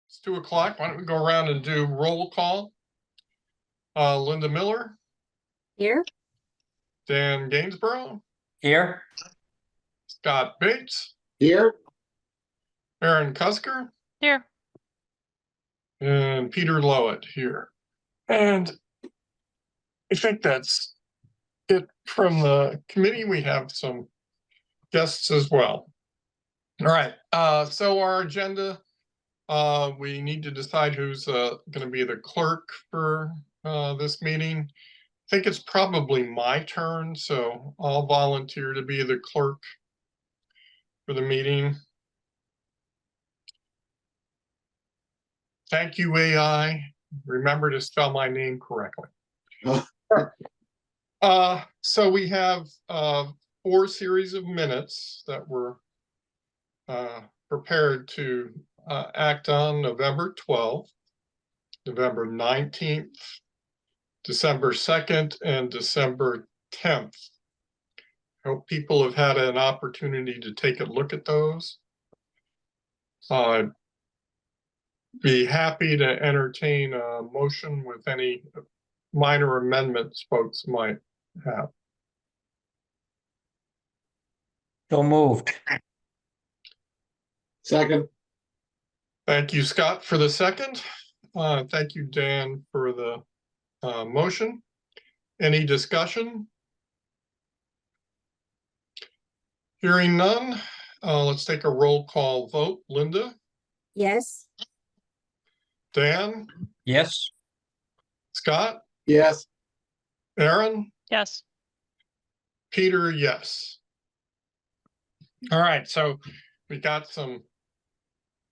It's 2:00. Why don't we go around and do roll call? Linda Miller, Here. Dan Gainsborough, Here. Scott Bates, Here. Aaron Cusker, Here. and Peter Lowett here. And I think that's it from the committee. We have some guests as well. All right. So our agenda, we need to decide who's going to be the clerk for this meeting. I think it's probably my turn, so I'll volunteer to be the clerk for the meeting. Thank you, AI. Remember to spell my name correctly. So we have 4 series of minutes that were prepared to act on: November 12th, November 19th, December 2nd, and December 10th. I hope people have had an opportunity to take a look at those. I'd be happy to entertain a motion with any minor amendments folks might have. So moved. Second. Thank you, Scott, for the second. Thank you, Dan, for the motion. Any discussion? Hearing none, let's take a roll call vote. Linda? Yes. Dan? Yes. Scott? Yes. Aaron? Yes. Peter, yes. All right, so we got some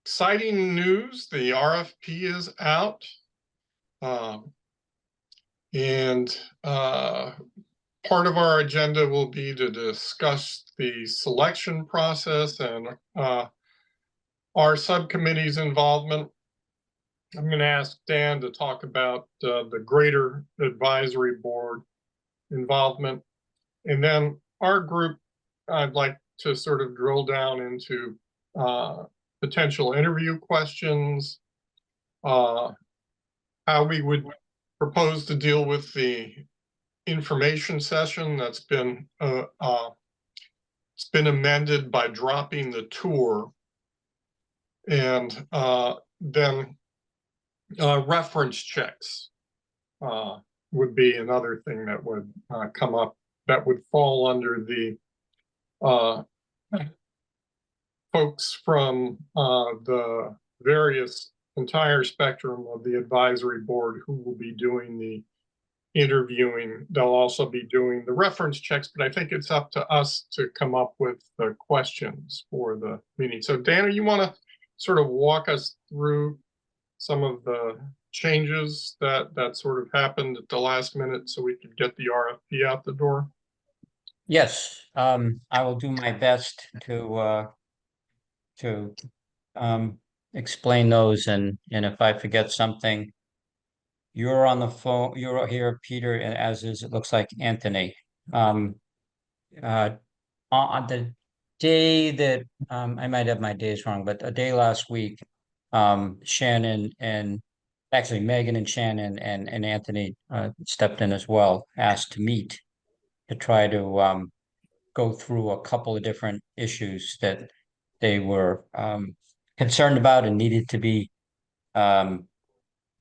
exciting news. The RFP is out. And part of our agenda will be to discuss the selection process and our subcommittee's involvement. I'm going to ask Dan to talk about the greater advisory board involvement. And then our group, I'd like to sort of drill down into potential interview questions, how we would propose to deal with the information session that's been it's been amended by dropping the tour, and then reference checks would be another thing that would come up that would fall under the folks from the various entire spectrum of the advisory board who will be doing the interviewing. They'll also be doing the reference checks, but I think it's up to us to come up with the questions for the meeting. So Dana, you want to sort of walk us through some of the changes that sort of happened at the last minute so we could get the RFP out the door? Yes. I will do my best to explain those, and if I forget something, you're on the phone, you're here, Peter, and as is, it looks like, Anthony. On the day that I might have my days wrong, but a day last week, Shannon and actually Megan and Shannon and Anthony stepped in as well, asked to meet to try to go through a couple of different issues that they were concerned about and needed to be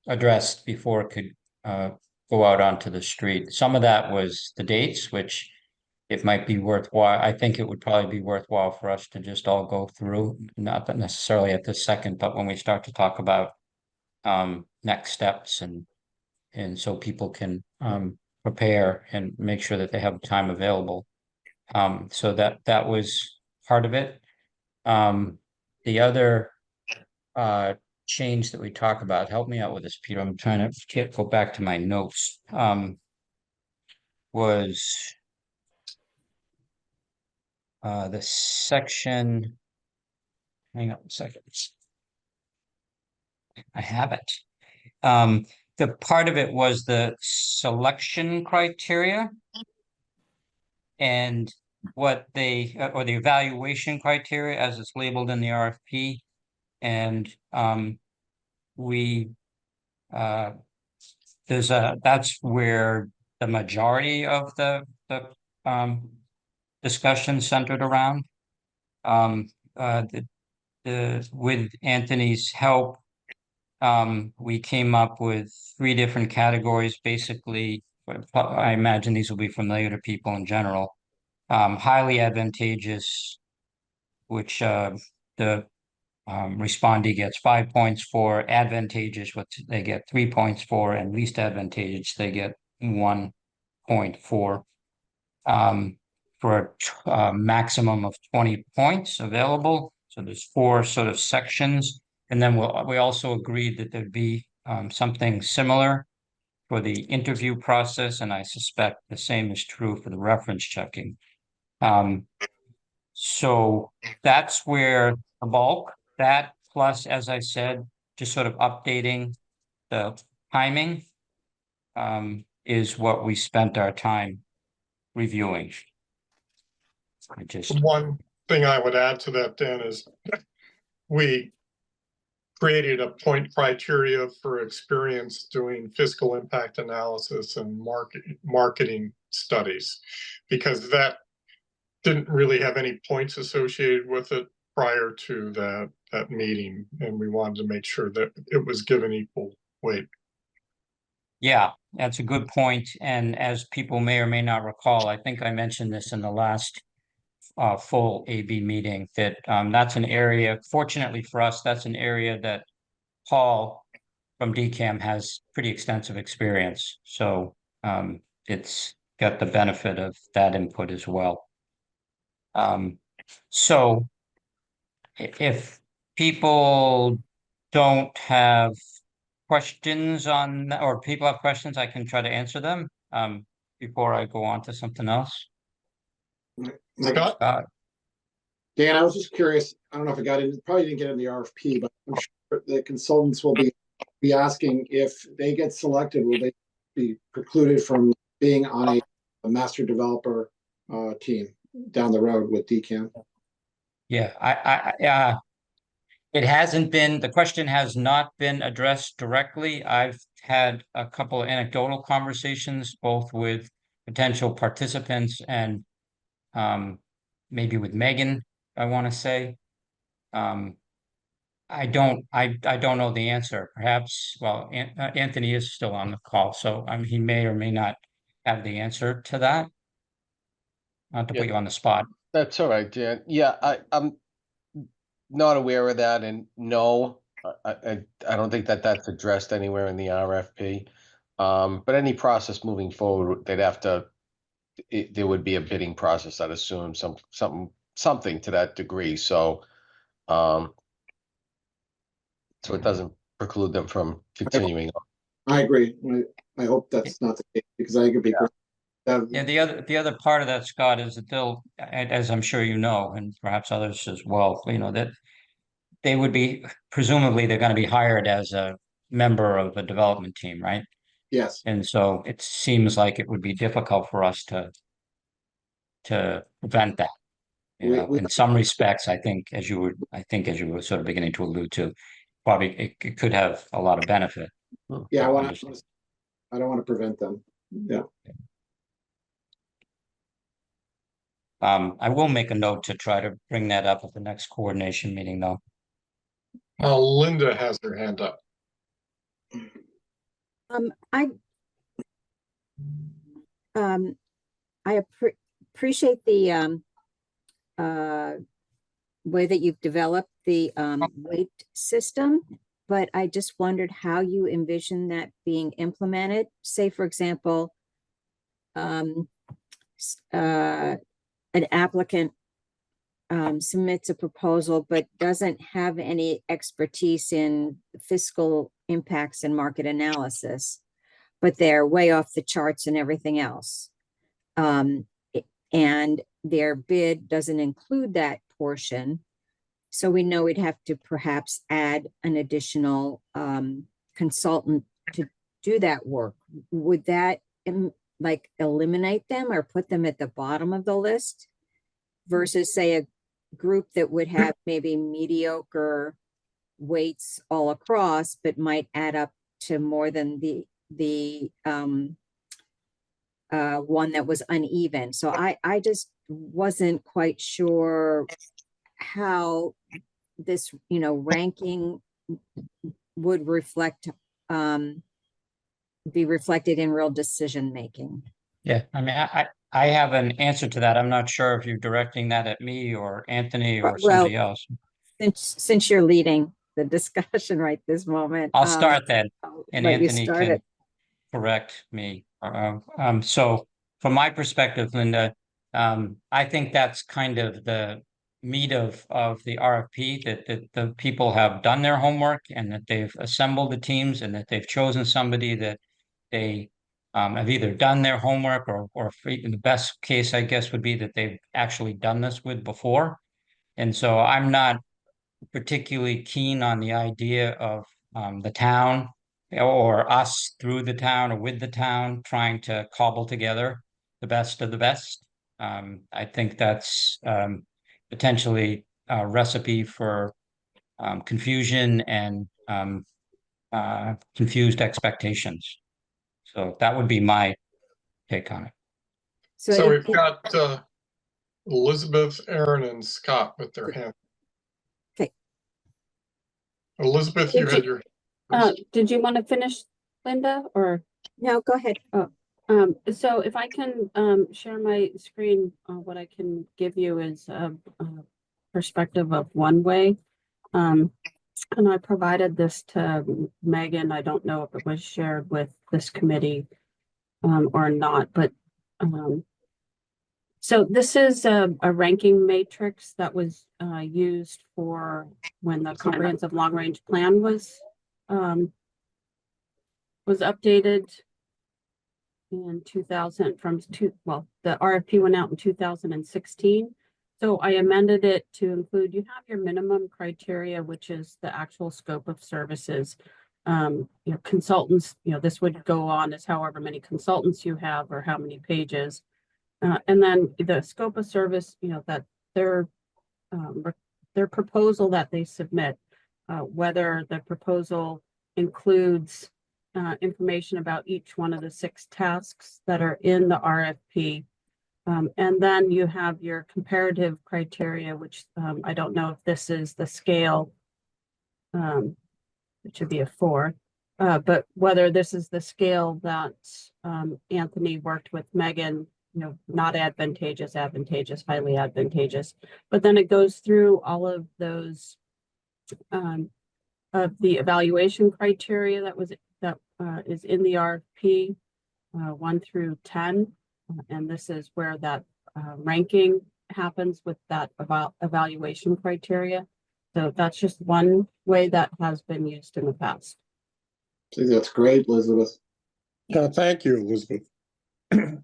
addressed before it could go out onto the street. Some of that was the dates, which it might be worthwhile. I think it would probably be worthwhile for us to just all go through, not that necessarily at this second, but when we start to talk about next steps, and so people can prepare and make sure that they have time available. So that was part of it. The other change that we talk about, help me out with this, Peter, I'm trying to go back to my notes, was the section, hang on a second, I have it. The part of it was the selection criteria and what they, or the evaluation criteria as it's labeled in the RFP. And that's where the majority of the discussion centered around. Um, with Anthony's help, we came up with 3 different categories, basically. I imagine these will be familiar to people in general. Highly advantageous, which the respondee gets 5 points for. Advantageous, what they get 3 points for, and least advantageous, they get 1 point for. For a maximum of 20 points available. So there's 4 sort of sections. And then we also agreed that there'd be something similar for the interview process, and I suspect the same is true for the reference checking. So that's where the bulk, that plus, as I said, just sort of updating the timing is what we spent our time reviewing. I just, One thing I would add to that, Dan, is we created a point criteria for experience doing fiscal impact analysis and marketing studies, because that didn't really have any points associated with it prior to that meeting, and we wanted to make sure that it was given equal weight. yeah, that's a good point. And as people may or may not recall, I think I mentioned this in the last full AB meeting, that that's an area, fortunately for us, that's an area that Paul from DCAM has pretty extensive experience. So it's got the benefit of that input as well. So if people don't have questions on, or people have questions, I can try to answer them before I go on to something else. Scott? Dan, I was just curious. I don't know if it got in, probably didn't get in the RFP, but I'm sure the consultants will be asking if they get selected, will they be precluded from being on a master developer team down the road with DCAM? Yeah, it hasn't been, the question has not been addressed directly. I've had a couple of anecdotal conversations, both with potential participants and maybe with Megan, I want to say. I don't know the answer. Perhaps, well, Anthony is still on the call, so he may or may not have the answer to that. Not to put you on the spot. That's all right, Dan. Yeah, I'm not aware of that, and no, I don't think that's addressed anywhere in the RFP. But any process moving forward, there would be a bidding process, I'd assume, something to that degree. So it doesn't preclude them from continuing. I agree. I hope that's not the case, because I think it'd be great. Yeah, the other part of that, Scott, is that they'll, as I'm sure you know, and perhaps others as well, that they would be, presumably they're going to be hired as a member of a development team, right? Yes. And so it seems like it would be difficult for us to prevent that. In some respects, I think as you were sort of beginning to allude to, probably it could have a lot of benefit. Yeah, I don't want to prevent them. Yeah. I will make a note to try to bring that up at the next coordination meeting, though. Linda has her hand up. I appreciate the way that you've developed the weight system, but I just wondered how you envision that being implemented. Say, for example, an applicant submits a proposal but doesn't have any expertise in fiscal impacts and market analysis, but they're way off the charts and everything else. And their bid doesn't include that portion. So we know we'd have to perhaps add an additional consultant to do that work. Would that like eliminate them or put them at the bottom of the list versus say a group that would have maybe mediocre weights all across, but might add up to more than the one that was uneven. So I just wasn't quite sure how this, ranking would reflect, be reflected in real decision making. Yeah, I mean, I have an answer to that. I'm not sure if you're directing that at me or Anthony or Well, somebody else. Since you're leading the discussion right this moment. I'll start then, I'll and let you Anthony start can it. correct me. So from my perspective, Linda, I think that's kind of the meat of the RFP, that the people have done their homework and that they've assembled the teams and that they've chosen somebody that they have either done their homework or in the best case, I guess, would be that they've actually done this with before. And so I'm not particularly keen on the idea of the town or us through the town or with the town trying to cobble together the best of the best. I think that's potentially a recipe for confusion and confused expectations. So that would be my take on it. So we've got Elizabeth, Aaron, and Scott with their hand. Okay. Elizabeth, you had your. Did you want to finish, Linda, or? No, go ahead. So if I can, share my screen, what I can give you is a perspective of one way. And I provided this to Megan. I don't know if it was shared with this committee, or not, but, so this is a ranking matrix that was, used for when the comprehensive long-range plan was updated in 2000 the RFP went out in 2016. So I amended it to include, you have your minimum criteria, which is the actual scope of services. Consultants, this would go on as however many consultants you have or how many pages. And then the scope of service, that their proposal that they submit, whether the proposal includes information about each one of the 6 tasks that are in the RFP. And then you have your comparative criteria, which I don't know if this is the scale. It should be a 4, but whether this is the scale that Anthony worked with Megan, not advantageous, advantageous, highly advantageous. But then it goes through all of those of the evaluation criteria that is in the RFP, 1 through 10. And this is where that ranking happens with that evaluation criteria. So that's just one way that has been used in the past. I think that's great, Elizabeth. Yeah, thank you, Elizabeth.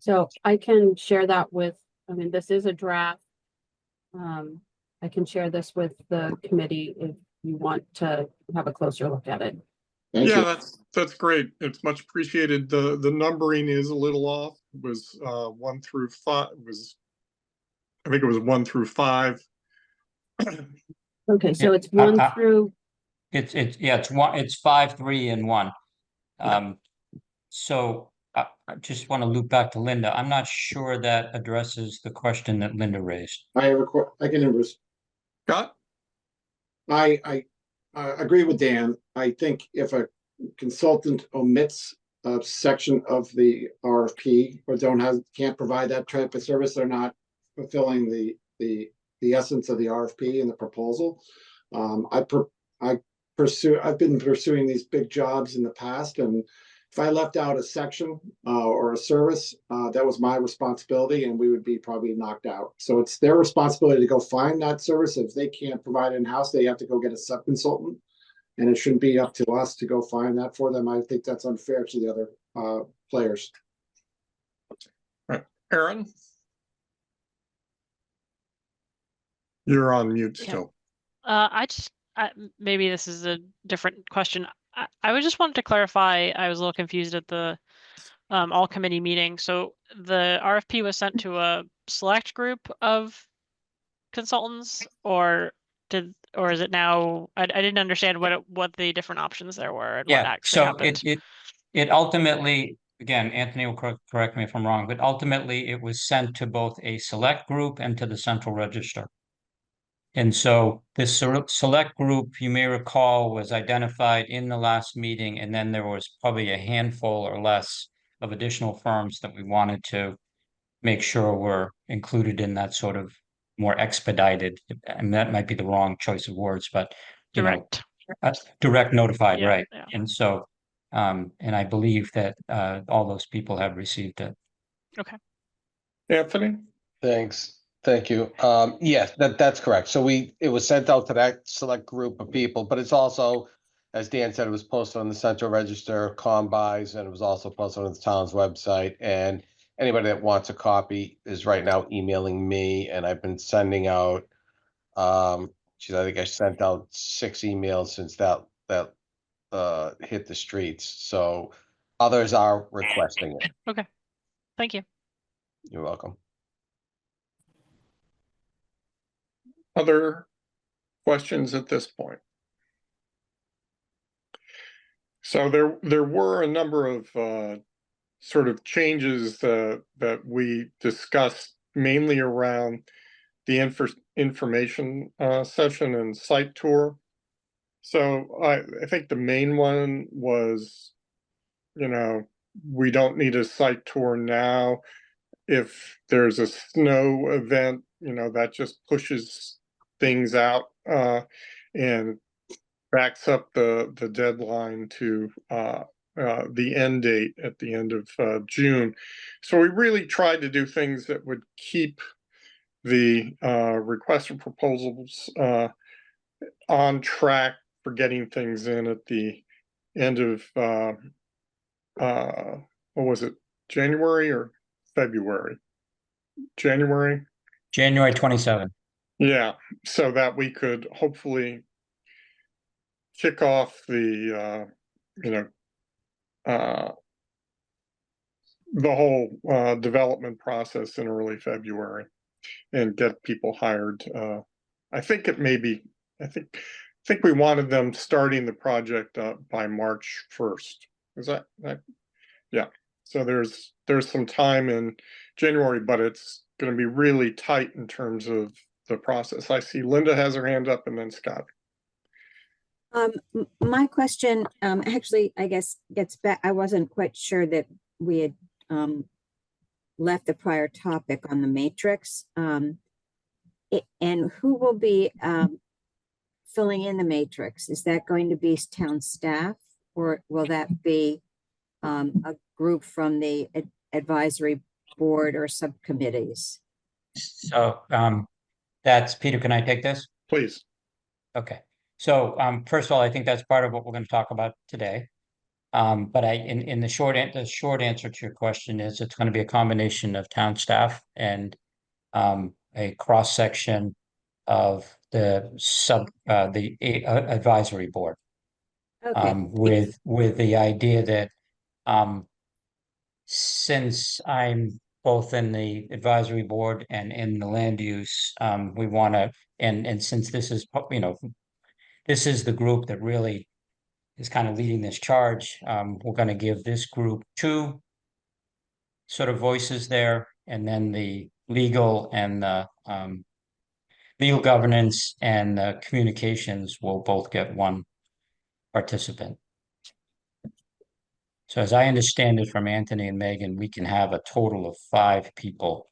So I can share that with, this is a draft. I can share this with the committee if you want to have a closer look at it. Thank Yeah, you. that's great. It's much appreciated. The numbering is a little off. It was 1 through 5. I think it was 1 through 5. Okay, so it's 1 through. It's 5, 3, and 1. So I just want to loop back to Linda. I'm not sure that addresses the question that Linda raised. I can Scott? I agree with Dan. I think if a consultant omits a section of the RFP or can't provide that type of service, they're not fulfilling the essence of the RFP and the proposal. I've been pursuing these big jobs in the past, and if I left out a section or a service, that was my responsibility, and we would be probably knocked out. So it's their responsibility to go find that service. If they can't provide it in-house, they have to go get a sub-consultant, and it shouldn't be up to us to go find that for them. I think that's unfair to the other players. Aaron? You're on mute still. Maybe this is a different question. I was just wanted to clarify. I was a little confused at the all committee meeting. So the RFP was sent to a select group of consultants, or or is it now, I didn't understand what the different options there were and what Yeah, actually so happened. it ultimately, again, Anthony will correct me if I'm wrong, but ultimately it was sent to both a select group and to the central register. And so this select group, you may recall, was identified in the last meeting, and then there was probably a handful or less of additional firms that we wanted to make sure were included in that sort of more expedited, and that might be the wrong choice of words, but you know, Direct. direct notified, Yeah, right? yeah. And so, and I believe that all those people have received it. Anthony? Thanks. Thank you. Yes, that's correct. So it was sent out to that select group of people, but it's also, as Dan said, it was posted on the Central Register, Combis, and it was also posted on the town's website. And anybody that wants a copy is right now emailing me, and I've been sending out, I think I sent out 6 emails since that hit the streets. So others are requesting it. Thank you. You're welcome. Other questions at this point? So there were a number of sort of changes that we discussed, mainly around the information session and site tour. So I think the main one was, we don't need a site tour now. If there's a snow event, that just pushes things out and backs up the deadline to the end date at the end of June. So we really tried to do things that would keep the request for proposals on track for getting things in at the end of what was it, January or February? January. January 27th. Yeah, so that we could hopefully kick off the the whole development process in early February and get people hired. I think it may be, I think we wanted them starting the project by March 1st. Is that yeah. So there's some time in January, but it's going to be really tight in terms of the process. I see Linda has her hand up and then Scott. My question, actually, I guess gets back, I wasn't quite sure that we had, left the prior topic on the matrix. And who will be, filling in the matrix? Is that going to be town staff, or will that be, a group from the advisory board or subcommittees? So that's Peter. Can I take this? Please. Okay. So first of all, I think that's part of what we're going to talk about today. But in the short answer to your question is it's going to be a combination of town staff and a cross section of the advisory board. Okay. With the idea that since I'm both in the advisory board and in the land use, we want to, and since this is, this is the group that really is kind of leading this charge, we're going to give this group 2 sort of voices there, and then the legal and the legal governance and the communications will both get 1 participant. So as I understand it from Anthony and Megan, we can have a total of 5 people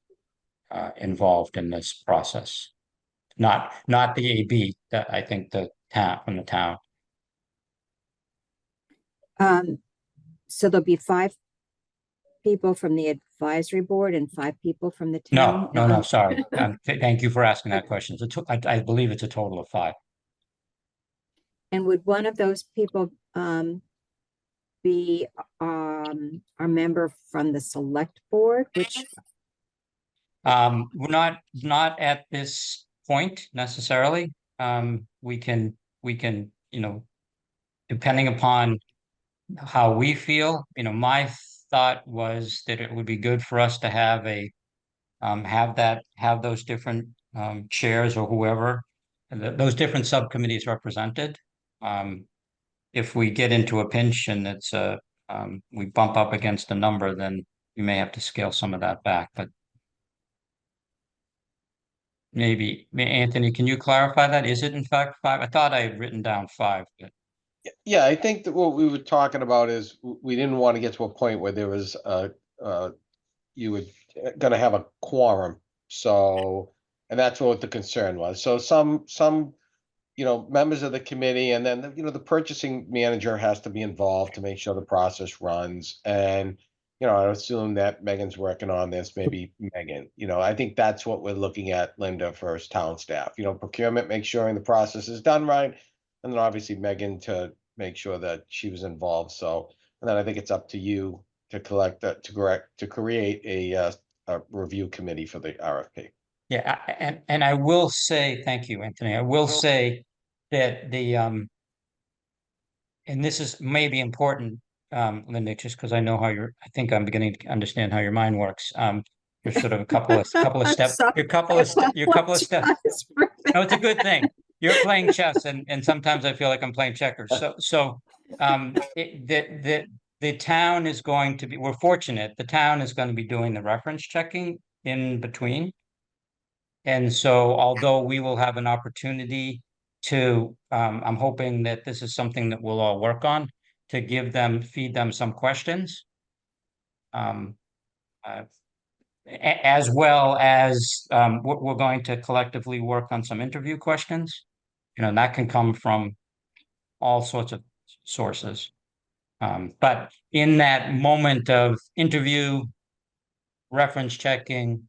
involved in this process. Not the AB, that I think the town, from the town. So there'll be 5 people from the advisory board and 5 people from the No, town? sorry. Thank you for asking that question. I believe it's a total of 5. And would one of those people be a member from the select board, which We're not at this point necessarily. We can, depending upon how we feel, my thought was that it would be good for us to have have those different chairs or whoever those different subcommittees represented. If we get into a pinch and it's we bump up against a number, then we may have to scale some of that back, but maybe, Anthony, can you clarify that? Is it in fact 5? I thought I had written down 5, but Yeah, I think that what we were talking about is we didn't want to get to a point where there was you would gonna have a quorum. So, and that's what the concern was. So some members of the committee, and then the purchasing manager has to be involved to make sure the process runs. And I assume that Megan's working on this, maybe Megan. I think that's what we're looking at, Linda, for as town staff. Procurement, make sure the process is done right, and then obviously Megan to make sure that she was involved. So, and then I think it's up to you to collect that, to create a review committee for the RFP. yeah, and I will say, thank you, Anthony. I will say that and this is maybe important, Linda, just because I know how I think I'm beginning to understand how your mind works. You're sort of a couple of steps, you're a couple of steps. Apologize for No, it's a good thing. You're playing chess, and sometimes I feel like I'm playing checkers. So the town is going to be, we're fortunate, the town is going to be doing the reference checking in between. And so although we will have an opportunity to, I'm hoping that this is something that we'll all work on, to feed them some questions. As well as we're going to collectively work on some interview questions. That can come from all sorts of sources. But in that moment of interview, reference checking,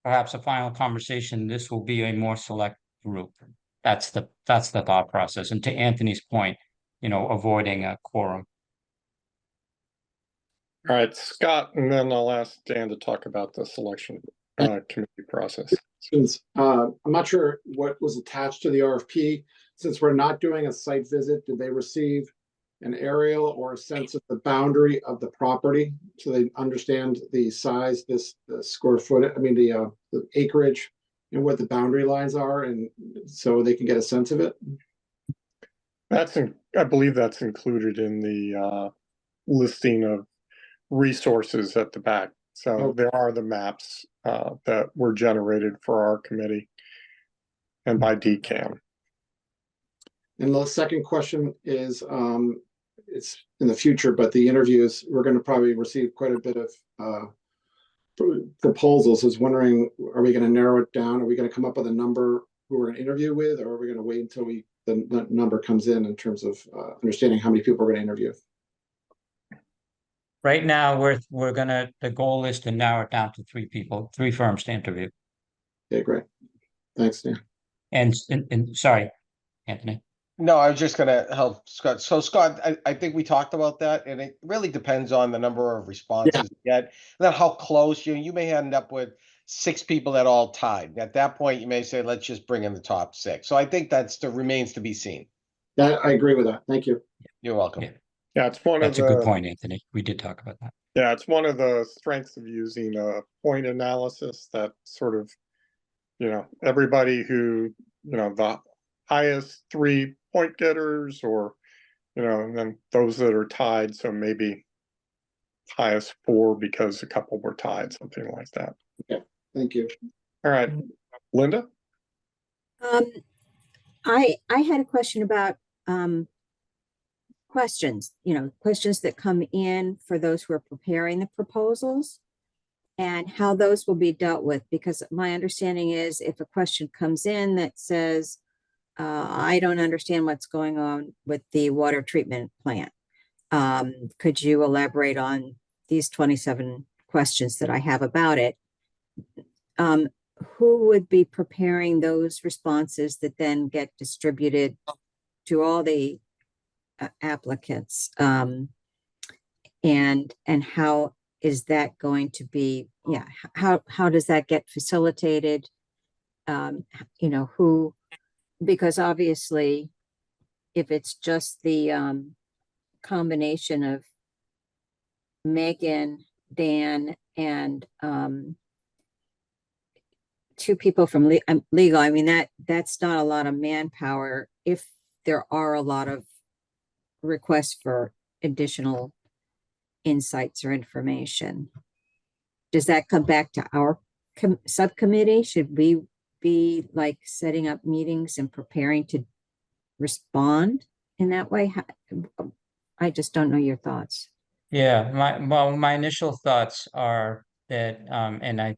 perhaps a final conversation, this will be a more select group. That's the thought process. And to Anthony's point, avoiding a quorum. All right, Scott, and then I'll ask Dan to talk about the selection committee process. Since I'm not sure what was attached to the RFP, since we're not doing a site visit, did they receive an aerial or a sense of the boundary of the property so they understand the size, the square foot, the acreage and what the boundary lines are, and so they can get a sense of it? I believe that's included in the listing of resources at the back. So there are the maps that were generated for our committee and by DCAM. And the second question is, it's in the future, but the interviews, we're going to probably receive quite a bit of proposals. I was wondering, are we going to narrow it down? Are we going to come up with a number who we're going to interview with, or are we going to wait until the number comes in terms of understanding how many people we're going to interview? Right now, the goal is to narrow it down to 3 firms to interview. Okay, great. Thanks, Dan. And sorry, Anthony. No, I was just gonna help Scott. So Scott, I think we talked about that, and it really depends on the number of responses you get, and then how close you may end up with 6 people that all tied. At that point, you may say, let's just bring in the top 6. So I think remains to be seen. I agree with that. Thank you. You're welcome. Yeah, it's That's a good point, Anthony. We did talk about that. Yeah, it's one of the strengths of using a point analysis that sort of, everybody who, the highest 3 point getters, or, and then those that are tied. So maybe highest 4 because a couple were tied, something like that. Okay, thank you. All right, Linda? I had a question about questions, questions that come in for those who are preparing the proposals and how those will be dealt with, because my understanding is if a question comes in that says, I don't understand what's going on with the water treatment plant. Could you elaborate on these 27 questions that I have about it? Who would be preparing those responses that then get distributed to all the applicants? And how is that going to be? Yeah, how does that get facilitated? Who? Because obviously, if it's just the combination of Megan, Dan, and two people from legal, I mean, that's not a lot of manpower if there are a lot of requests for additional insights or information. Does that come back to our subcommittee? Should we be like setting up meetings and preparing to respond in that way? I just don't know your thoughts. Yeah, my initial thoughts are that, and I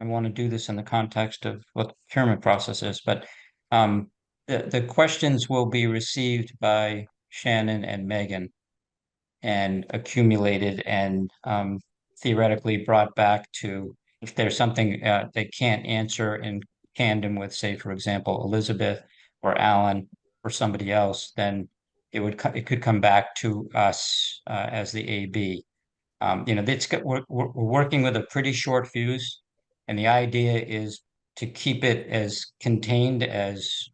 want to do this in the context of what the procurement process is, but the questions will be received by Shannon and Megan and accumulated and theoretically brought back to, if there's something they can't answer in tandem with, say, for example, Elizabeth or Alan or somebody else, then it could come back to us as the AB. We're working with a pretty short fuse, and the idea is to keep it as contained as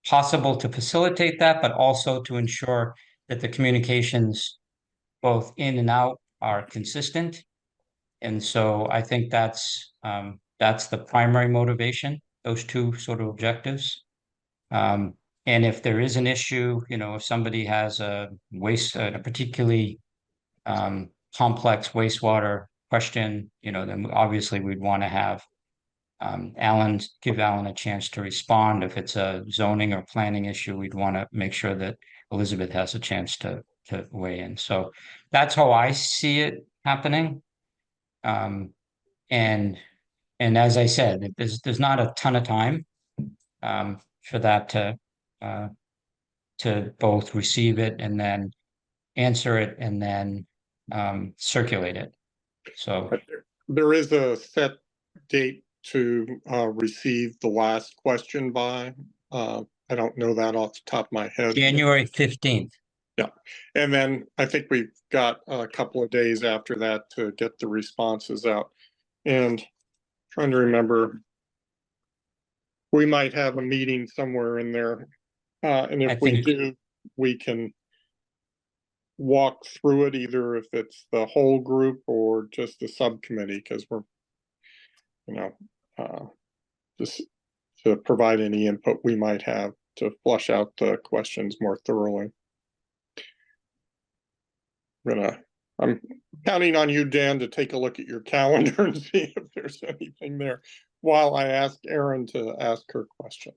possible to facilitate that, but also to ensure that the communications both in and out are consistent. And so I think that's the primary motivation, those two sort of objectives. And if there is an issue, if somebody has a particularly complex wastewater question, then obviously we'd want to have give Alan a chance to respond. If it's a zoning or planning issue, we'd want to make sure that Elizabeth has a chance to weigh in. So that's how I see it happening. And as I said, there's not a ton of time for that to both receive it and then answer it and then circulate it. So There is a set date to receive the last question by. I don't know that off the top of my head. January 15th. Yeah. And then I think we've got a couple of days after that to get the responses out. And trying to remember, we might have a meeting somewhere in there. And if we do, we can walk through it, either if it's the whole group or just the subcommittee, because we're, just to provide any input we might have to flush out the questions more thoroughly. I'm counting on you, Dan, to take a look at your calendar and see if there's anything there while I ask Erin to ask her question.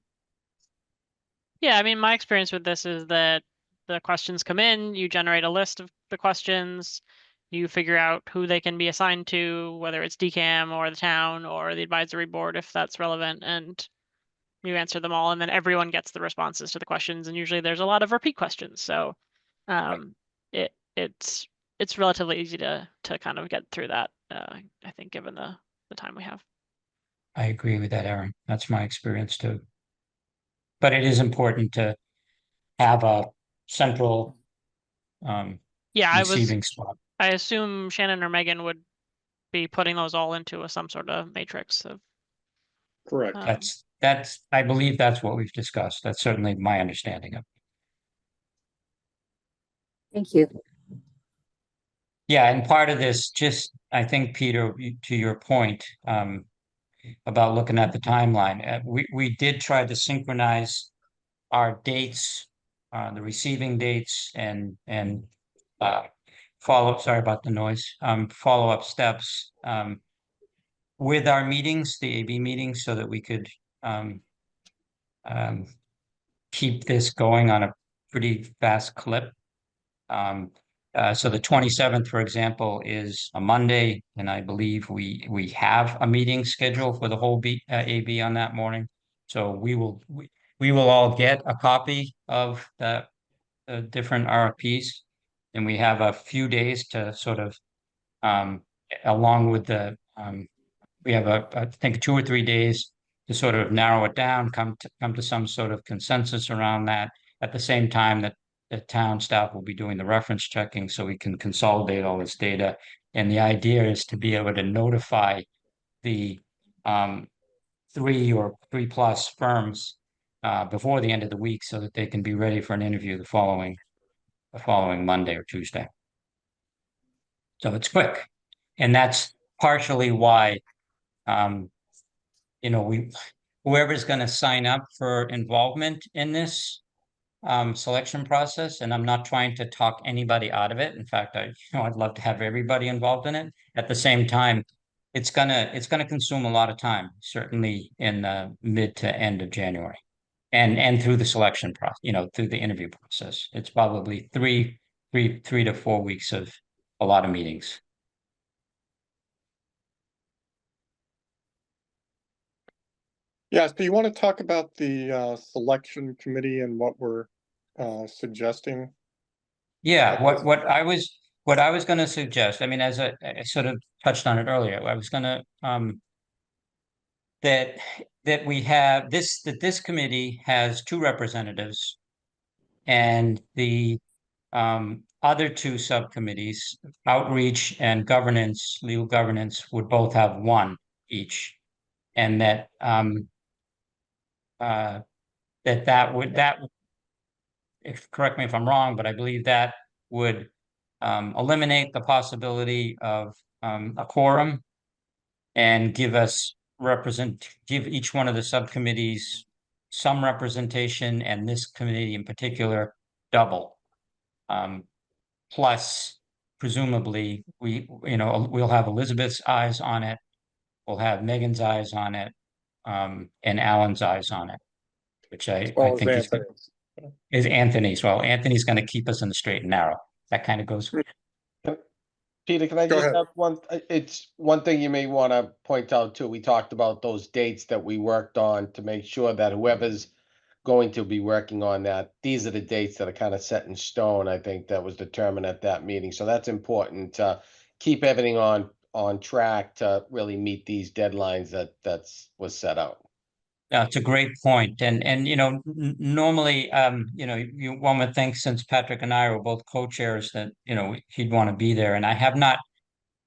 Yeah, I mean, my experience with this is that the questions come in, you generate a list of the questions, you figure out who they can be assigned to, whether it's DCAM or the town or the advisory board, if that's relevant, and you answer them all, and then everyone gets the responses to the questions, and usually there's a lot of repeat questions. So it's relatively easy to kind of get through that, I think, given the time we have. I agree with that, Erin. That's my experience too. But it is important to have a central receiving spot. I assume Shannon or Megan would be putting those all into some sort of matrix of. Correct. I believe that's what we've discussed. That's certainly my understanding of it. Thank you. Yeah, and part of this, just I think, Peter, to your point about looking at the timeline, we did try to synchronize our dates, the receiving dates, and follow-up. Sorry about the noise. Follow-up steps with our meetings, the AB meetings, so that we could keep this going on a pretty fast clip. So the 27th, for example, is a Monday, and I believe we have a meeting scheduled for the whole AB on that morning. So we will all get a copy of the different RFPs, and we have a few days to sort of, along with we have I think 2 or 3 days to sort of narrow it down, come to some sort of consensus around that. At the same time that the town staff will be doing the reference checking, so we can consolidate all this data. And the idea is to be able to notify the 3 or 3+ firms before the end of the week, so that they can be ready for an interview the following Monday or Tuesday. So it's quick, and that's partially why you know, whoever's going to sign up for involvement in this selection process, and I'm not trying to talk anybody out of it. In fact, I'd love to have everybody involved in it. At the same time, it's gonna consume a lot of time, certainly in the mid to end of January, and through the selection process, through the interview process. It's probably three to 4 weeks of a lot of meetings. Yes, do you want to talk about the selection committee and what we're suggesting? Yeah, what I was going to suggest, I mean, as I sort of touched on it earlier, I was going to that we have that this committee has 2 representatives, and the other 2 subcommittees, outreach and governance, legal governance, would both have 1 each, and that correct me if I'm wrong, but I believe that would eliminate the possibility of a quorum and give each one of the subcommittees some representation, and this committee in particular double. Plus, presumably, we'll have Elizabeth's eyes on it, we'll have Megan's eyes on it, and Alan's eyes on it, which I think is Anthony's. Well, Anthony's going to keep us in the straight and narrow. That kind of goes. Peter, can I Go just ahead. have it's one thing you may want to point out too. We talked about those dates that we worked on to make sure that whoever's going to be working on that, these are the dates that are kind of set in stone. I think that was determined at that meeting. So that's important to keep everything on track to really meet these deadlines was set out. It's a great point. And normally, one would think, since Patrick and I were both co-chairs, that, he'd want to be there. And I have not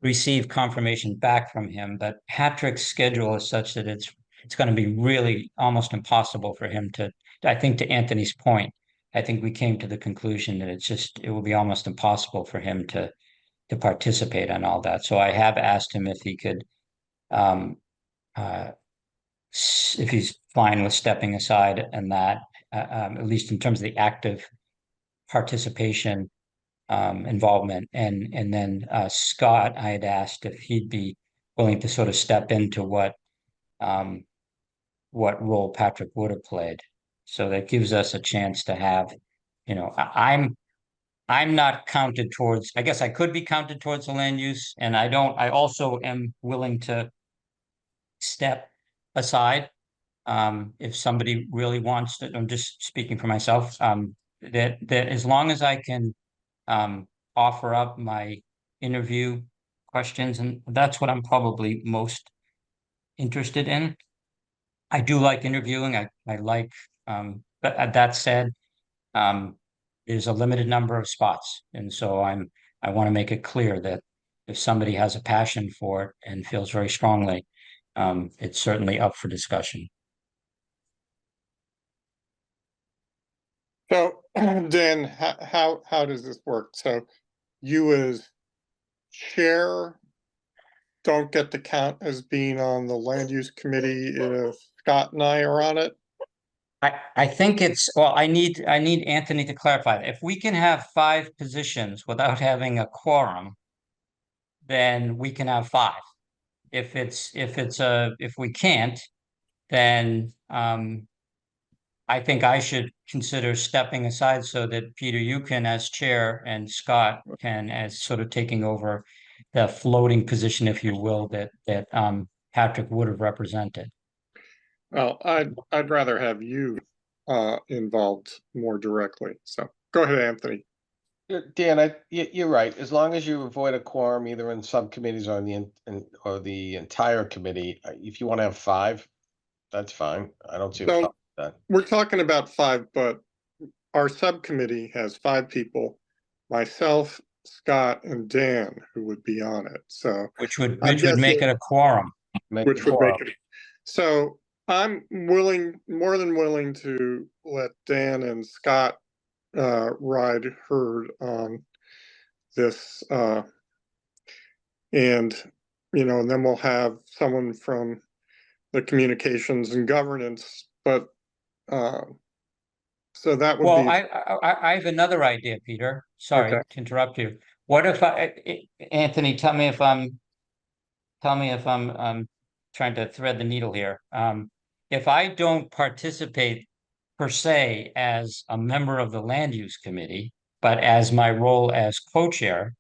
received confirmation back from him, but Patrick's schedule is such that it's going to be really almost impossible for him to, I think, to Anthony's point, I think we came to the conclusion that it will be almost impossible for him to participate on all that. So I have asked him if he could, if he's fine with stepping aside, and that, at least in terms of the active participation, involvement. And then Scott, I had asked if he'd be willing to sort of step into what role Patrick would have played. So that gives us a chance to have, I'm not counted towards, I guess I could be counted towards the land use, and I also am willing to step aside if somebody really wants to. I'm just speaking for myself, that as long as I can offer up my interview questions, and that's what I'm probably most interested in. I do like interviewing. I like, but that said, there's a limited number of spots, and so I want to make it clear that if somebody has a passion for it and feels very strongly, it's certainly up for discussion. So Dan, how does this work? So you as chair don't get to count as being on the land use committee if Scott and I are on it? I think I need Anthony to clarify that. If we can have 5 positions without having a quorum, then we can have 5. If we can't, then I think I should consider stepping aside so that Peter, you can as chair, and Scott can as sort of taking over the floating position, if you will, that Patrick would have represented. Well, I'd rather have you involved more directly. So go ahead, Anthony. Dan, you're right. As long as you avoid a quorum either in subcommittees or or the entire committee, if you want to have 5, that's fine. I don't see a problem with that. We're talking about 5, but our subcommittee has 5 people, myself, Scott, and Dan, who would be on it. So which would make it a quorum. So I'm more than willing to let Dan and Scott ride herd on this, and and then we'll have someone from the communications and governance, but, so that would Well, be, I have another idea, Peter. Sorry Okay. to interrupt you. What if Anthony, tell me if I'm trying to thread the needle here. If I don't participate per se as a member of the land use committee, but as my role as co-chair,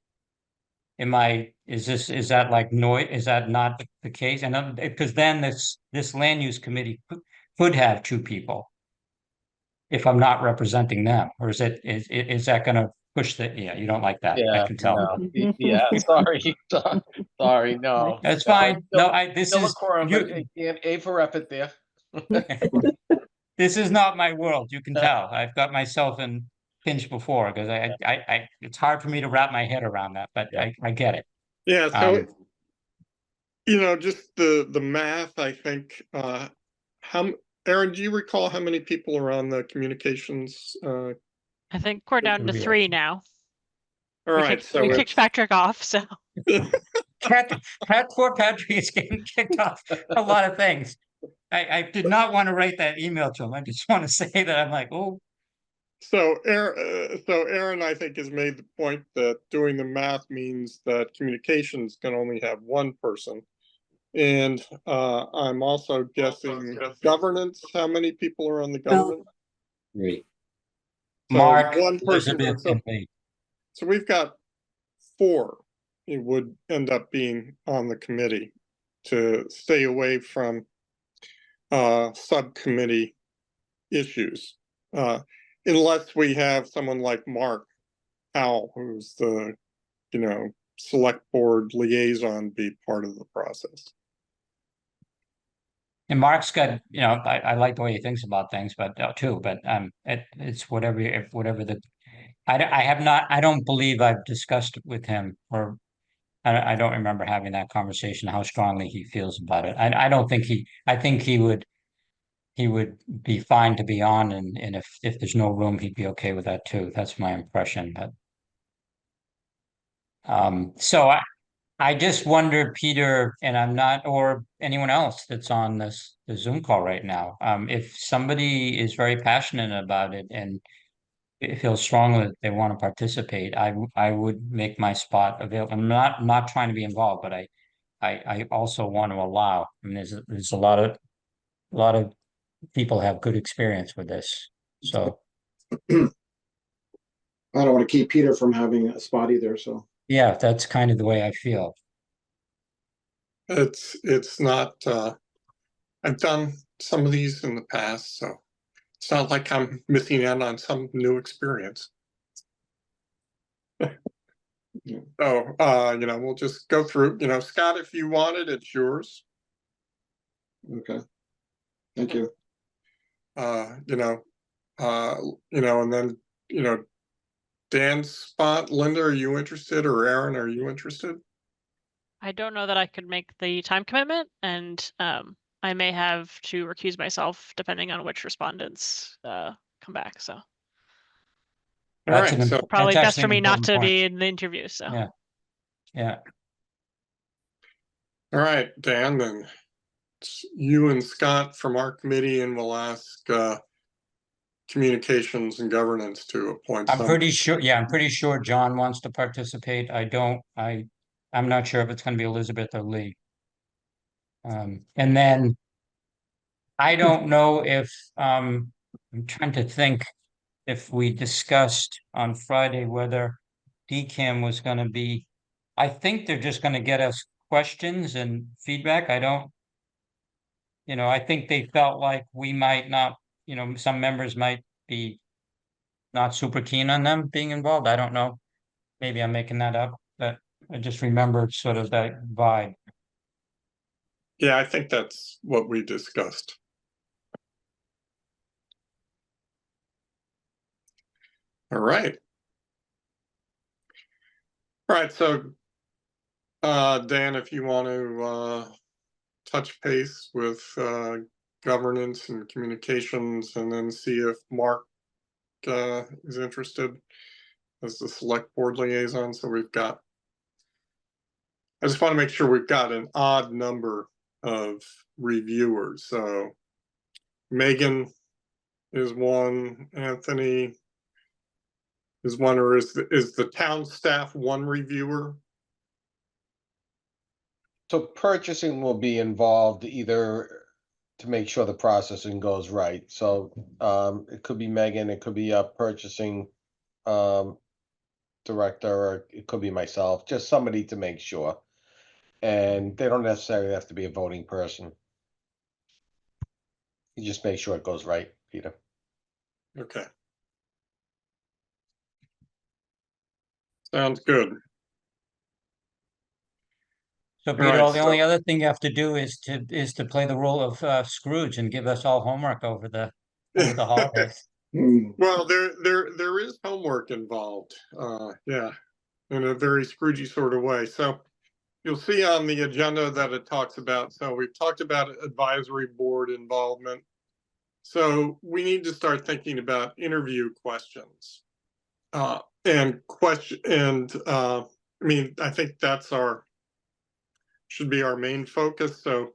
is that like is that not the case? And because then this land use committee could have two people if I'm not representing them, or is that gonna push yeah, you don't like that, I Yeah, can tell. no, yeah, sorry, sorry, no. That's No, fine. No, this this is is quorum, but you. A for effort there. This is not my world, you can tell. I've got myself in pinch before because it's hard for me to wrap my head around that, but Yeah. I get it. yeah, so, Um, just the math, I think, Aaron, do you recall how many people are on the communications? I think we're down to Yeah. 3 now. All right, so We kicked it's, Patrick off, so Poor Patrick is getting kicked off a lot of things. I did not want to write that email to him. I just want to say that I'm like, oh, so Aaron, I think, has made the point that doing the math means that communications can only have one person. And I'm also guessing governance, how many people are on the government? great. So Mark, one person, Elizabeth, and me. so we've got 4. It would end up being on the committee to stay away from subcommittee issues. Unless we have someone like Mark Howell, who's the, select board liaison, be part of the process. And Mark's got, I like the way he thinks about things, but too, but it's whatever, I don't believe I've discussed with him, or I don't remember having that conversation, how strongly he feels about it. I don't think I think he would be fine to be on, and if there's no room, he'd be okay with that too. That's my impression, but so I just wonder, Peter, and I'm not, or anyone else that's on the Zoom call right now, if somebody is very passionate about it and feels strongly that they want to participate, I would make my spot available. I'm not trying to be involved, but I also want to allow. I mean, there's a lot of people have good experience with this, so I don't want to keep Peter from having a spot either, so. yeah, that's kind of the way I feel. It's not, I've done some of these in the past, so it's not like I'm missing out on some new experience. So, we'll just go through, Scott, if you want it, it's yours. Okay. Thank you. And then, Dan's spot, Linda, are you interested? Or Aaron, are you interested? I don't know that I could make the time commitment, and I may have to recuse myself depending on which respondents come back. So All right, so probably that's best for actually me an not important to point. be in the interview. So Yeah. Yeah. all right, Dan, then it's you and Scott from our committee, and we'll ask communications and governance to appoint I'm some. pretty sure, yeah, I'm pretty sure John wants to participate. I'm not sure if it's gonna be Elizabeth or Lee. And then I don't know if, I'm trying to think if we discussed on Friday whether DCAM was gonna be, I think they're just gonna get us questions and feedback. I think they felt like we might not, some members might be not super keen on them being involved. I don't know. Maybe I'm making that up, but I just remembered sort of that vibe. Yeah, I think that's what we discussed. All right. All right, so Dan, if you want to touch base with governance and communications, and then see if Mark is interested as the select board liaison. So we've got I just want to make sure we've got an odd number of reviewers. So Megan is one, Anthony is one, or is the town staff one reviewer? So purchasing will be involved either to make sure the processing goes right. So it could be Megan, it could be a purchasing director, or it could be myself, just somebody to make sure. And they don't necessarily have to be a voting person. You just make sure it goes right, Peter. Okay. Sounds good. So right, Peter, the so- only other thing you have to do is to play the role of Scrooge and give us all homework over the holidays. Well, there is homework involved. Yeah, in a very Scroogey sort of way. So you'll see on the agenda that it talks about. So we've talked about advisory board involvement. So we need to start thinking about interview questions. I mean, I think that's should be our main focus. So,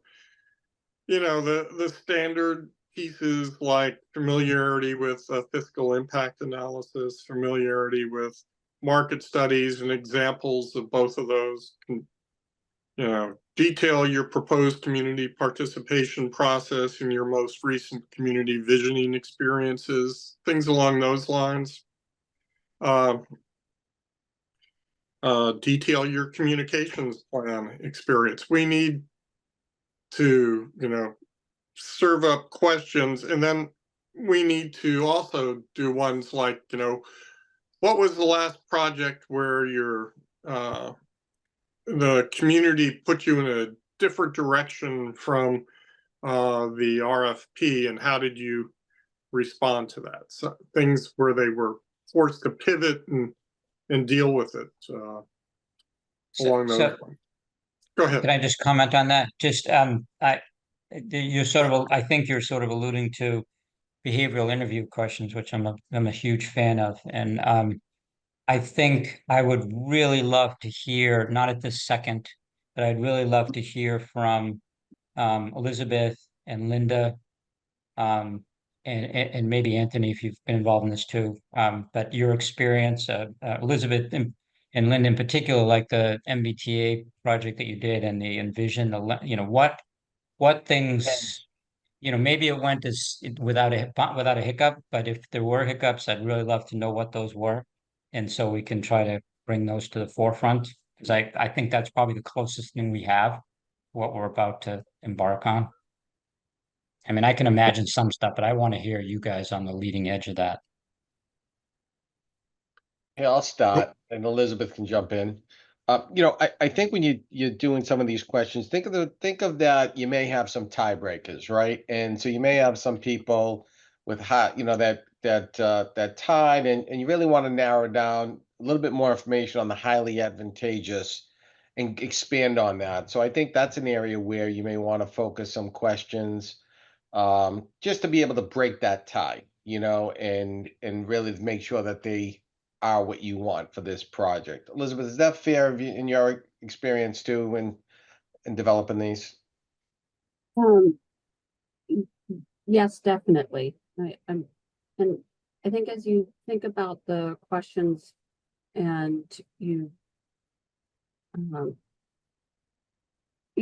you know, the standard pieces like familiarity with fiscal impact analysis, familiarity with market studies and examples of both of those, you know, detail your proposed community participation process and your most recent community visioning experiences, things along those lines. Detail your communications plan experience. We need to, you know, serve up questions, and then we need to also do ones like, you know, what was the last project where the community put you in a different direction from the RFP, and how did you respond to that? So things where they were forced to pivot and deal with it along those lines. Go ahead. Can I just comment on that? Just you're sort of I think you're sort of alluding to behavioral interview questions, which I'm a huge fan of, and I think I would really love to hear, not at this second, but I'd really love to hear from Elizabeth and Linda, and maybe Anthony, if you've been involved in this too. But your experience, Elizabeth and Linda in particular, like the MBTA project that you did and the Envision, you know, what things, you know, maybe it went without a hiccup, but if there were hiccups, I'd really love to know what those were. And so we can try to bring those to the forefront, because I think that's probably the closest thing we have, what we're about to embark on. I mean, I can imagine some stuff, but I want to hear you guys on the leading edge of that. Yeah, I'll start and Elizabeth can jump in. You know, I think when you're doing some of these questions, think of that you may have some tiebreakers, right? And so you may have some people with hot, you know, that tied, and you really want to narrow down a little bit more information on the highly advantageous and expand on that. So I think that's an area where you may want to focus some questions, just to be able to break that tie, you know, and really make sure that they are what you want for this project. Elizabeth, is that fair in your experience too in developing these? Yes, definitely. And I think as you think about the questions and you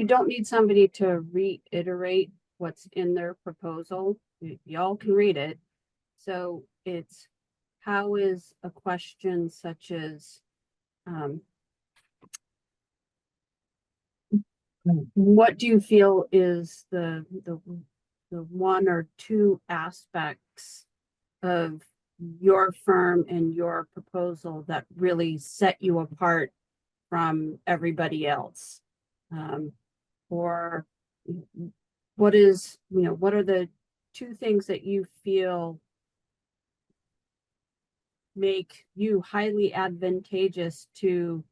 don't need somebody to reiterate what's in their proposal. Y'all can read it. So it's, how is a question such as, what do you feel is the one or two aspects of your firm and your proposal that really set you apart from everybody else? Or what is, you know, what are the two things that you feel make you highly advantageous to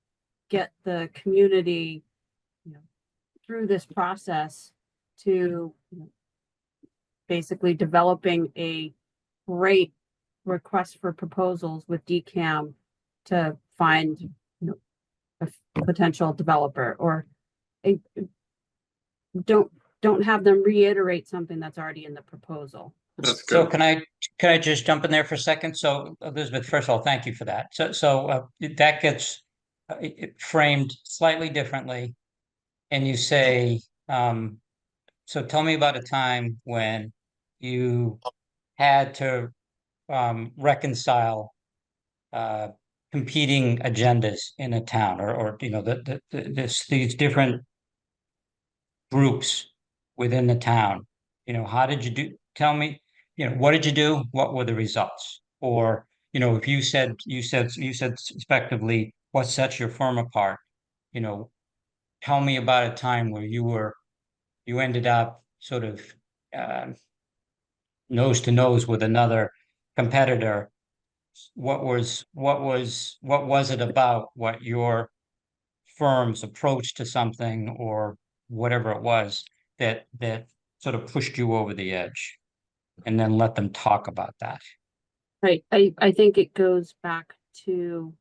get the community, you know, through this process to, you know, basically developing a great request for proposals with DCAM to find, you know, a potential developer, or a, don't have them reiterate something that's already in the proproposal. That's So good. can I just jump in there for a second? So Elizabeth, first of all, thank you for that. So that gets framed slightly differently. And you say, so tell me about a time when you had to reconcile competing agendas in a town, or you know, these different groups within the town. You know, how did you do? Tell me, you know, what did you do? What were the results? Or, you know, if you said effectively, what sets your firm apart? You know, tell me about a time where you ended up sort of nose to nose with another competitor. What was it about what your firm's approach to something, or whatever it was, that sort of pushed you over the edge? And then let them talk about that. Right. I think it goes back to,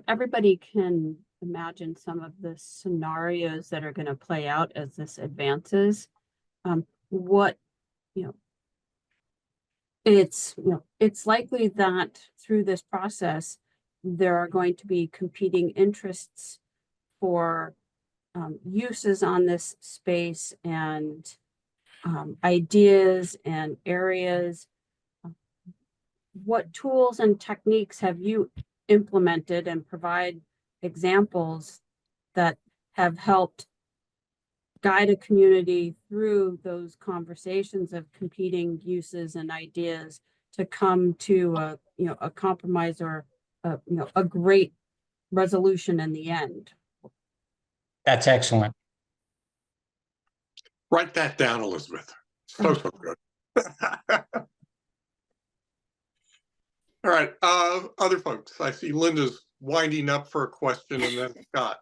everybody can imagine some of the scenarios that are going to play out as this advances. It's likely that through this process, there are going to be competing interests for uses on this space, and ideas and areas. What tools and techniques have you implemented, and provide examples that have helped guide a community through those conversations of competing uses and ideas to come to a compromise, or a great resolution in the end? That's excellent. Write that down, Elizabeth. So good. All right, other folks. I see Linda's winding up for a question, and then Scott.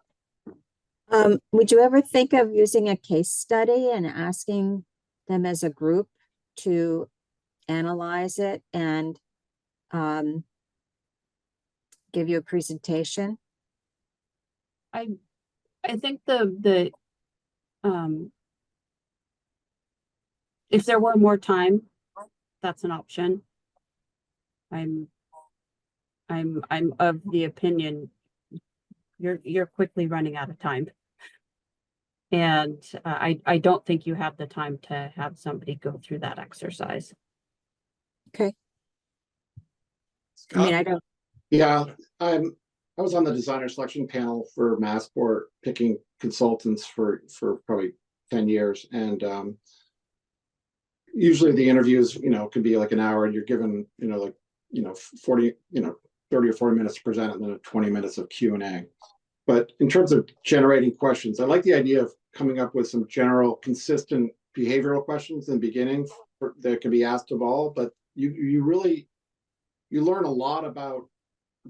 Would you ever think of using a case study and asking them as a group to analyze it and give you a presentation? I think if there were more time, that's an option. I'm of the opinion you're quickly running out of time. And I don't think you have the time to have somebody go through that exercise. Okay. Scott? I mean, I don't. Yeah, I was on the designer selection panel for Massport, picking consultants for probably 10 years. And usually the interviews, could be like an hour, and you're given, 40, 30 or 40 minutes to present, and then 20 minutes of Q&A. But in terms of generating questions, I like the idea of coming up with some general consistent behavioral questions in the beginning that can be asked of all, but you learn a lot about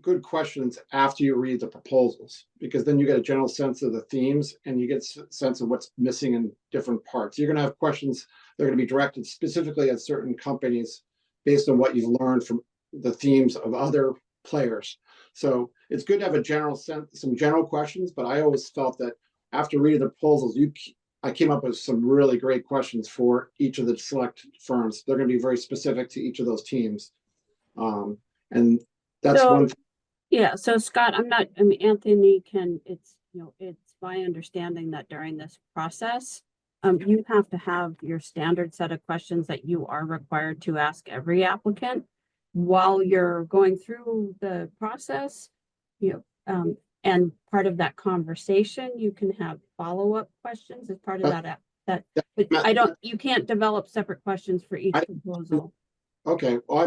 good questions after you read the proposals, because then you get a general sense of the themes, and you get a sense of what's missing in different parts. You're going to have questions that are going to be directed specifically at certain companies based on what you've learned from the themes of other players. So it's good to have a general sense, some general questions, but I always felt that after reading the proposals, I came up with some really great questions for each of the select firms. They're going to be very specific to each of those teams. And that's one thing. Yeah, so Scott, Anthony it's my understanding that during this process, you have to have your standard set of questions that you are required to ask every applicant while you're going through the process. And part of that conversation, you can have follow-up questions as part of that. But you can't develop separate questions for each proposal. Okay, well,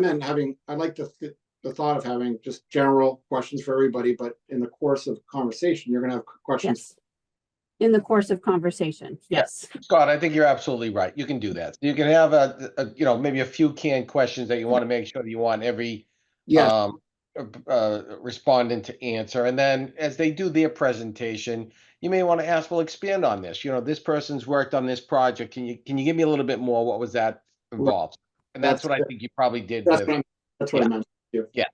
I like the thought of having just general questions for everybody, but in the course of conversation, you're going to have questions. Yes. In the course of conversation, yes. Scott, I think you're absolutely right. You can do that. You can have maybe a few canned questions that you want to make sure that you want every respondent to answer. And then as they do their presentation, you may want to ask, well, expand on this. This person's worked on this project. Can you give me a little bit more? What was that involved? And that's what I think you probably did. That's what I meant. Yeah.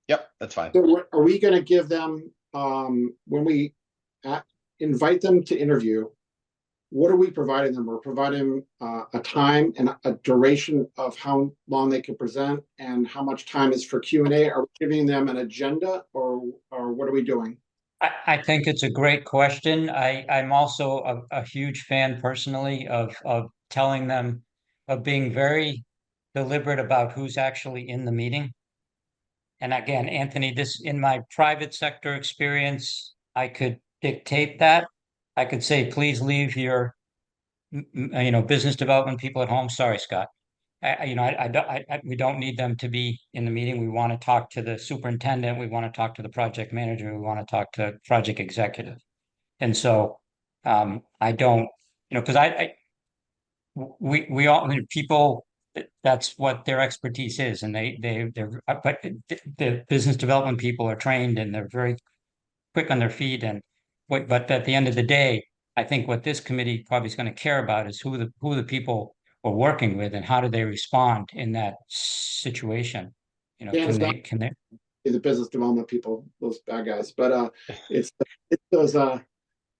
Yep, that's fine. So are we gonna give them, when we invite them to interview, what are we providing them? We're providing a time and a duration of how long they can present and how much time is for Q&A. Are we giving them an agenda or what are we doing? I think it's a great question. I'm also a huge fan personally of telling them, of being very deliberate about who's actually in the meeting. And again, Anthony, this in my private sector experience, I could dictate that. I could say, please leave your, business development people at home. Sorry, Scott. We don't need them to be in the meeting. We want to talk to the superintendent. We want to talk to the project manager. We want to talk to project executive. And so, I don't, because we all, people, that's what their expertise is. And but the business development people are trained and they're very quick on their feet. But at the end of the day, I think what this committee probably is going to care about is who the people we're working with and how do they respond in that situation. Dan's Can they? The business development people, those bad guys, but it's those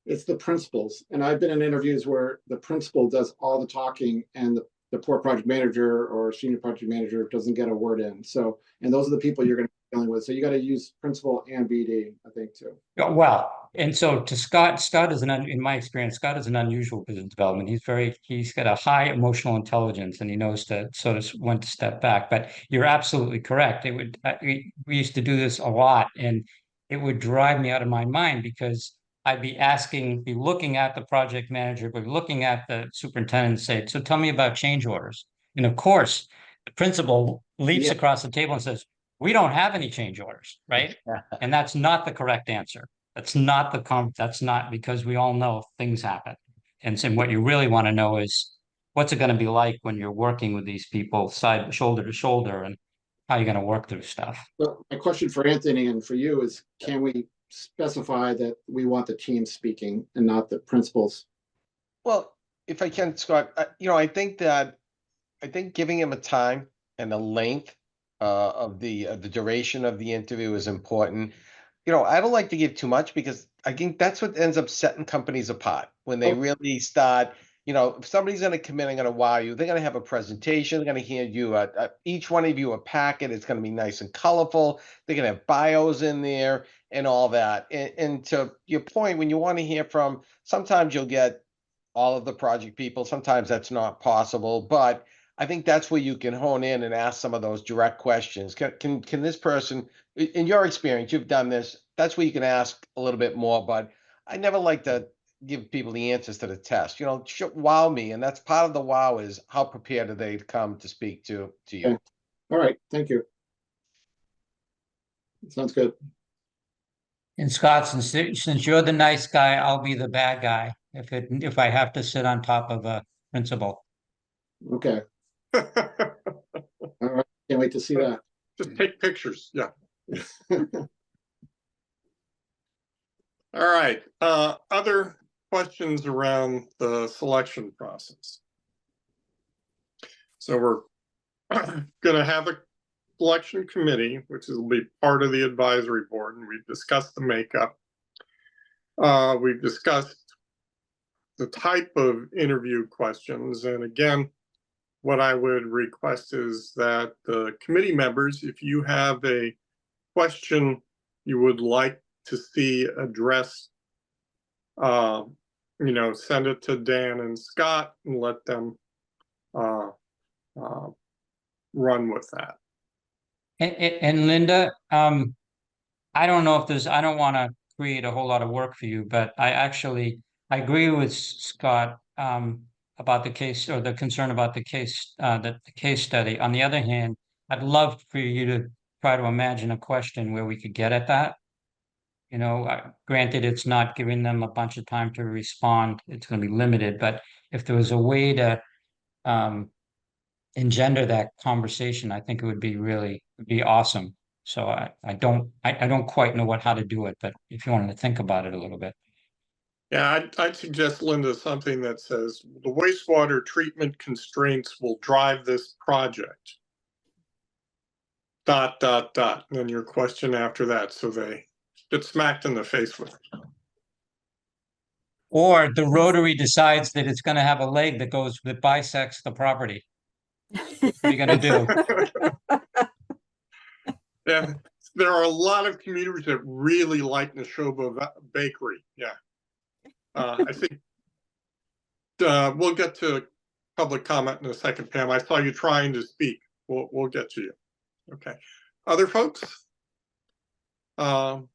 it's the principals. And I've been in interviews where the principal does all the talking and the poor project manager or senior project manager doesn't get a word in. So, and those are the people you're going to be dealing with. So you got to use principal and BD, I think, too. Well, and so to Scott is in my experience, Scott is an unusual business development. He's got a high emotional intelligence and he knows when to step back. But you're absolutely correct. We used to do this a lot and it would drive me out of my mind because I'd be looking at the project manager, but looking at the superintendent and say, so tell me about change orders. And of course, the principal leaps across the table and says, we don't have any change orders, right? And that's not the correct answer. That's not because we all know things happen. And so what you really want to know is what's it going to be like when you're working with these people shoulder to shoulder and how you're going to work through stuff. So my question for Anthony and for you is, can we specify that we want the team speaking and not the principals? Well, if I can, Scott, I think giving him a time and a length of the duration of the interview is important. I don't like to give too much because I think that's what ends up setting companies apart when they really start. If somebody's going to come in and going to wow you, they're going to have a presentation. They're going to hand you each one of you a packet. It's going to be nice and colorful. They're going to have bios in there and all that. And to your point, when you want to hear from, sometimes you'll get all of the project people. Sometimes that's not possible, but I think that's where you can hone in and ask some of those direct questions. Can this person, in your experience, you've done this, that's where you can ask a little bit more, but I never like to give people the answers to the test. Wow me, and that's part of the wow is how prepared are they to come to speak to you. Okay. All right, thank you. Sounds good. And Scott, since you're the nice guy, I'll be the bad guy if I have to sit on top of a principal. Okay. All right, can't wait to see that. Just take pictures. Yeah. All right. Other questions around the selection process? So we're going to have a selection committee, which will be part of the advisory board, and we've discussed the makeup. We've discussed the type of interview questions, and again, what I would request is that the committee members, if you have a question you would like to see addressed, send it to Dan and Scott and let them run with that. And Linda, I don't know if I don't want to create a whole lot of work for you, but I agree with Scott about the case or the concern about the case study. On the other hand, I'd love for you to try to imagine a question where we could get at that. Granted, it's not giving them a bunch of time to respond. It's going to be limited, but if there was a way to engender that conversation, I think it would be awesome. So I don't quite know how to do it, but if you wanted to think about it a little bit. Yeah, I'd suggest, Linda, something that says the wastewater treatment constraints will drive this project. dot, dot, dot, and then your question after that, so they get smacked in the face with it. Or the Rotary decides that it's gonna have a leg that bisects the property. What are you gonna do? Yeah, there are a lot of communities that really like Neshoba Bakery, yeah. I think we'll get to public comment in a second, Pam. I saw you trying to speak. We'll get to you. Okay. Other folks? All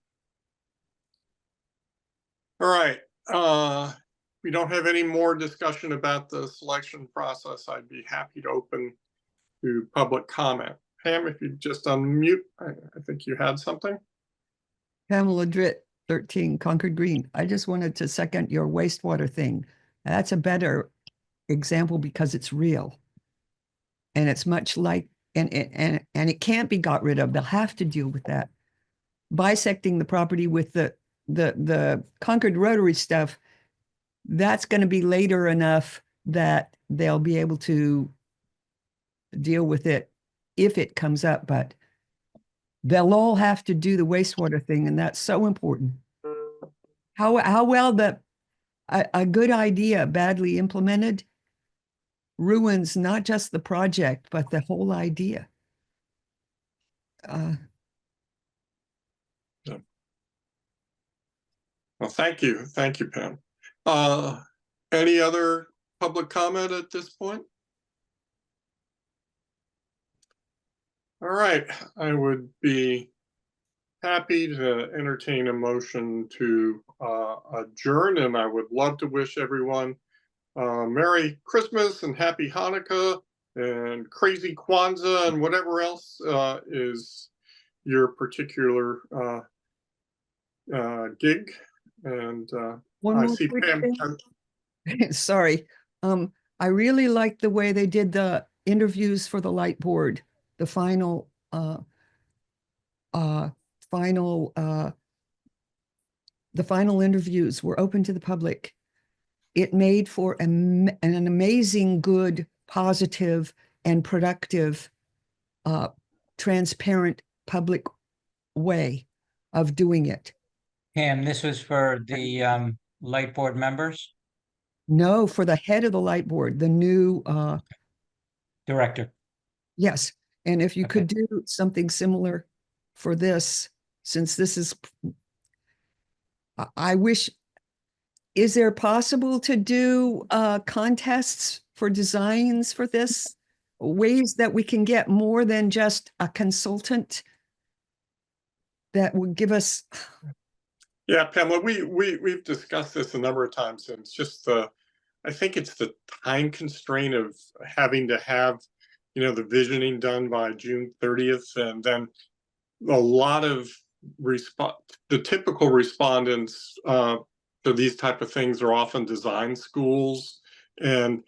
right. We don't have any more discussion about the selection process. I'd be happy to open to public comment. Pam, if you just unmute, I think you had something. Pamela Dritt, 13 Concord Green. I just wanted to second your wastewater thing. That's a better example because it's real. And it's much like, and it can't be got rid of. They'll have to deal with that. Bisecting the property with the Concord Rotary stuff, that's going to be later enough that they'll be able to deal with it if it comes up, but they'll all have to do the wastewater thing, and that's so important. How well a good idea badly implemented ruins not just the project, but the whole idea. Well, thank you, Pam. Any other public comment at this point? All right, I would be happy to entertain a motion to adjourn, and I would love to wish everyone Merry Christmas and Happy Hanukkah and Crazy Kwanzaa and whatever else is your particular gig. And One I more see quick Pam. thing. Sorry. I really like the way they did the interviews for the light board, the final interviews were open to the public. It made for an amazing, good, positive, and productive, transparent public way of doing it. Pam, this was for the light board members, No, for the head of the light board, the new, director. yes. And if you Okay. could do something similar for this, since this is, I wish, is there possible to do contests for designs for this? Ways that we can get more than just a consultant that would give us. Yeah, Pamela, we've discussed this a number of times, and it's just I think it's the time constraint of having to have, the visioning done by June 30th, and then a lot of the typical respondents to these type of things are often design schools, and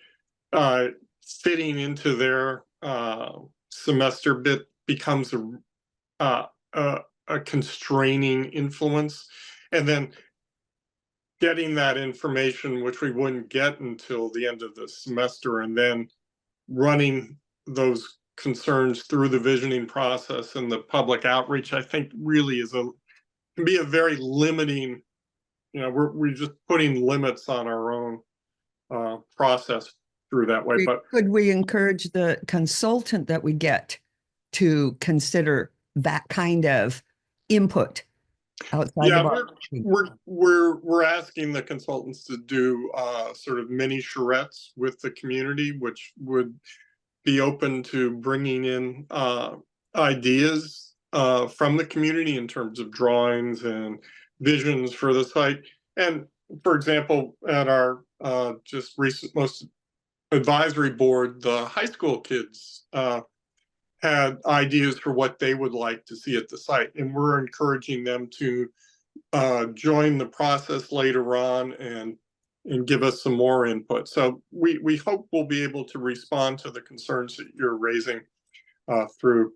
fitting into their semester bit becomes a constraining influence. And then getting that information, which we wouldn't get until the end of the semester, and then running those concerns through the visioning process and the public outreach, I think really can be a very limiting, we're just putting limits on our own process through that way. But could we encourage the consultant that we get to consider that kind of input outside yeah, the box? we're asking the consultants to do sort of mini charrettes with the community, which would be open to bringing in ideas from the community in terms of drawings and visions for the site. And for example, at our just recent most advisory board, the high school kids had ideas for what they would like to see at the site, and we're encouraging them to join the process later on and give us some more input. So we hope we'll be able to respond to the concerns that you're raising through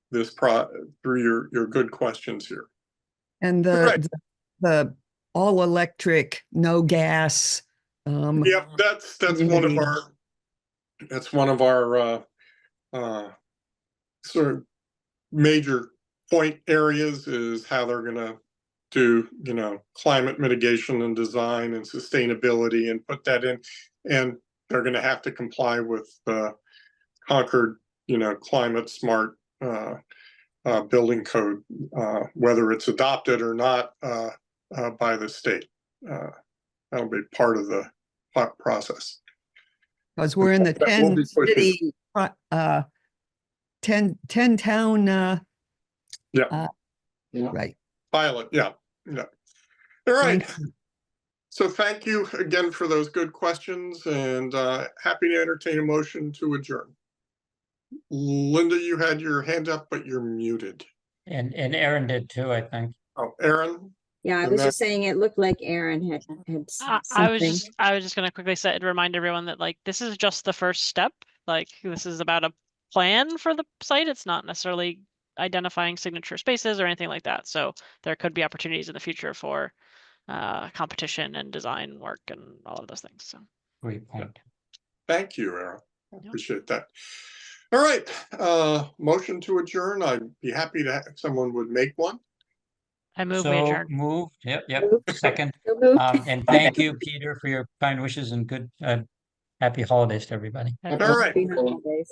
this through your good questions here. And the all electric, no gas. Yeah, that's one of our sort of major point areas is how they're gonna do, climate mitigation and design and sustainability and put that in. And they're gonna have to comply with the Concord, climate smart building code, whether it's adopted or not by the state. That'll be part of the process. Because we're in the That will 10 be pushing. city, 10 town, Yeah. right. Pilot, yeah. All right. Thank you. So thank you again for those good questions, and happy to entertain a motion to adjourn. Linda, you had your hand up, but you're muted. And Aaron did too, I think. Oh, Aaron? Yeah, I And was that- just saying it looked like Aaron had I was something. just gonna quickly remind everyone that like this is just the first step. Like this is about a plan for the site. It's not necessarily identifying signature spaces or anything like that. So there could be opportunities in the future for competition and design work and all of those things. So Great point. Thank you, Aaron. I Yep. appreciate that. All right, motion to adjourn. I'd be happy to have someone would make one. I move we So adjourn. moved. Yep. Moved. Second. So moved. And thank you, Peter, for your kind wishes and good, happy holidays to everybody. Happy All right. Happy holidays.